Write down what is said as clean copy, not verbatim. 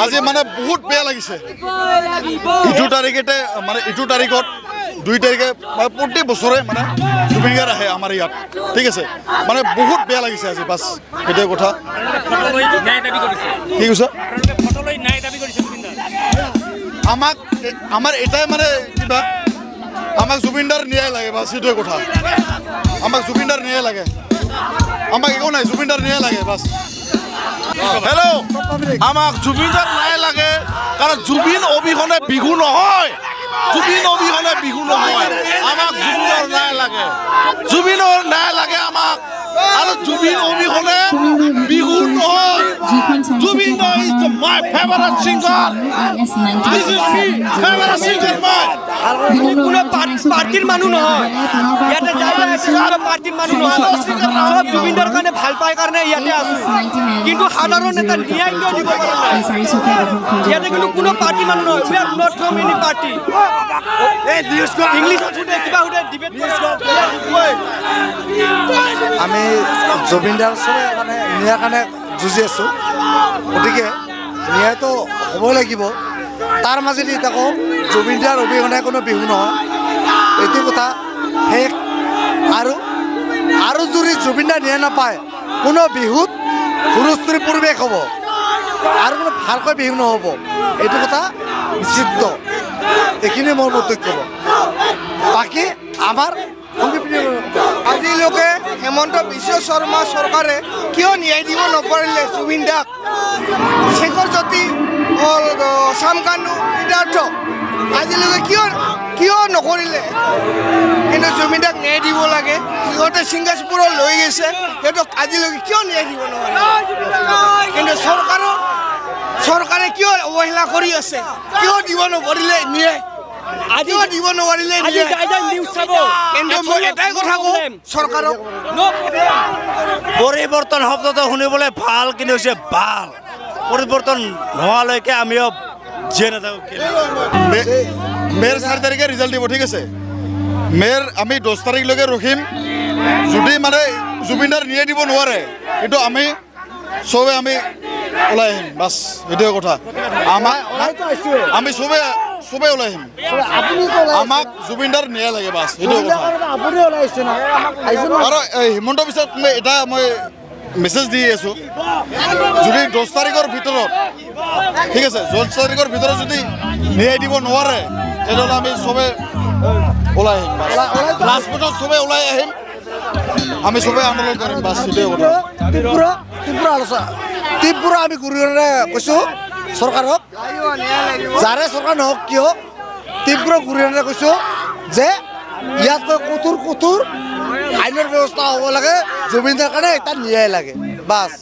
আজি মানে বহুত বেয়া লাগিছে ইটো তাৰিখতে মানে ইটো তাৰিখত 2 তাৰিখে মানে প্ৰতি বছৰে মানে জুবিন গাৰ্গ আহে আমাৰ ইয়াত ঠিক আছে মানে বহুত বেয়া লাগিছে আজি বাস এইটো কথা কি কৈছে আমাক আমাৰ এটাই মানে কিবা আমাক জুবিনদাৰ ন্যায় লাগে বাস এইটোৱে কথা আমাক জুবিনদাৰ ন্যায় লাগে আমাক একো নাই জুবিনদাৰ ন্যায় লাগে বাস হেল্ল' আমাক জুবিনদাৰ ন্যায় লাগে কাৰণ জুবিন অবিহনে বিহু নহয় জুবিন অবিহনে বিহু নহয় আমাক জুবিনৰ ন্যায় লাগে জুবিনৰ ন্যায় লাগে আমাক আৰু জুবিন অবিহনে বিহু নহয় Zubeen is my favorite singer this is me favorite singer mine কোনো পাৰ্টিৰ মানুহ নহয় ইয়াতে যাই আছে কোনো পাৰ্টিৰ মানুহ নহয় সব জুবিনদাৰ কাৰণে ভাল পায় কাৰণে ইয়াতে আছো কিন্তু সাধাৰণ এটা ন্যায় কিয় দিব পৰা নাই ইয়াতে কিন্তু কোনো পাৰ্টি মানুহ নহয় we are not from any party এই নিউজ কো ইংলিশ ফুটে কিবা ফুটে ডিবেট আমি জুবিনদাৰ সবে মানে ন্যায় কাৰণে যুঁজি আছো গতিকে ন্যায়টো হ'বই লাগিব তাৰ মাজেদি তাকো জুবিনদাৰ অবিহনে কোনো বিহু নহয় এইটো কথা শেষ আৰু যদি জুবিনদাৰ ন্যায় নাপায় কোনো বিহুত হুলস্থুল পৰিৱেশ হ'ব আৰু কোনো ভালকৈ বিহু নহ'ব এইটো কথা নিশ্চিত এইখিনি মোৰ মন্তব্য বাকী আমাৰ আজিলৈকে হেমন্ত বিশ্ব শৰ্মা চৰকাৰে কিয় ন্যায় দিব নপৰিলে জুবিনদাক শেখৰজ্যোতি চামকানু সিদ্ধাৰ্থ আজিলৈকে কিয় নকৰিলে কিন্তু জুবিনদাক ন্যায় দিব লাগে সিহঁতে ছিংগাপুৰত লৈ গৈছে সিহঁতক আজিলৈকে কিয় ন্যায় দিব নোৱাৰে কিন্তু চৰকাৰে কিয় অৱহেলা কৰি আছে কিয় দিব নপৰিলে ন্যায় আজিও দিব নোৱাৰিলে কিন্তু মই এটাই কথা কওঁ চৰকাৰক পৰিৱৰ্তন শব্দটো শুনিবলৈ ভাল কিন্তু হৈছে ভাল পৰিৱৰ্তন নোহোৱালৈকে আমিও জীয়াই নাথাকোঁ মেৰ 4 তাৰিখে ৰিজাল্ট দিব ঠিক আছে মেৰ আমি 10 তাৰিখলৈকে ৰখিম যদি মানে জুবিনদাৰ ন্যায় দিব নোৱাৰে কিন্তু আমি চবে আমি ওলাই আহিম বাছ এইটোৱে কথা আমি চবে ওলাই আহিম আমাক জুবিনদাৰ ন্যায় লাগে বাছ এইটোৱে কথা আৰু হিমন্ত বিশ্ব এটা মই মেছেজ দি আছোঁ যদি 10 তাৰিখৰ ভিতৰত ঠিক আছে 10 তাৰিখৰ ভিতৰত যদি ন্যায় দিব নোৱাৰে তেতিয়াহ'লে আমি চবে ওলাই আহিম লাষ্ট পৰ্যন্ত চবে ওলাই আহিম আমি চবে আন্দোলন কৰিম বাছ সেইটোৱে কথা ত্ৰিপুৰা আমি গুৰুজনে কৈছোঁ চৰকাৰক যাৰে চৰকাৰ নহওক কিয় ত্ৰিপুৰা গুৰুজনে কৈছোঁ যে ইয়াতকৈ কঠোৰ আইনৰ ব্যৱস্থা হ'ব লাগে জুবিনদাৰ কাৰণে এটা ন্যায় লাগে বাছ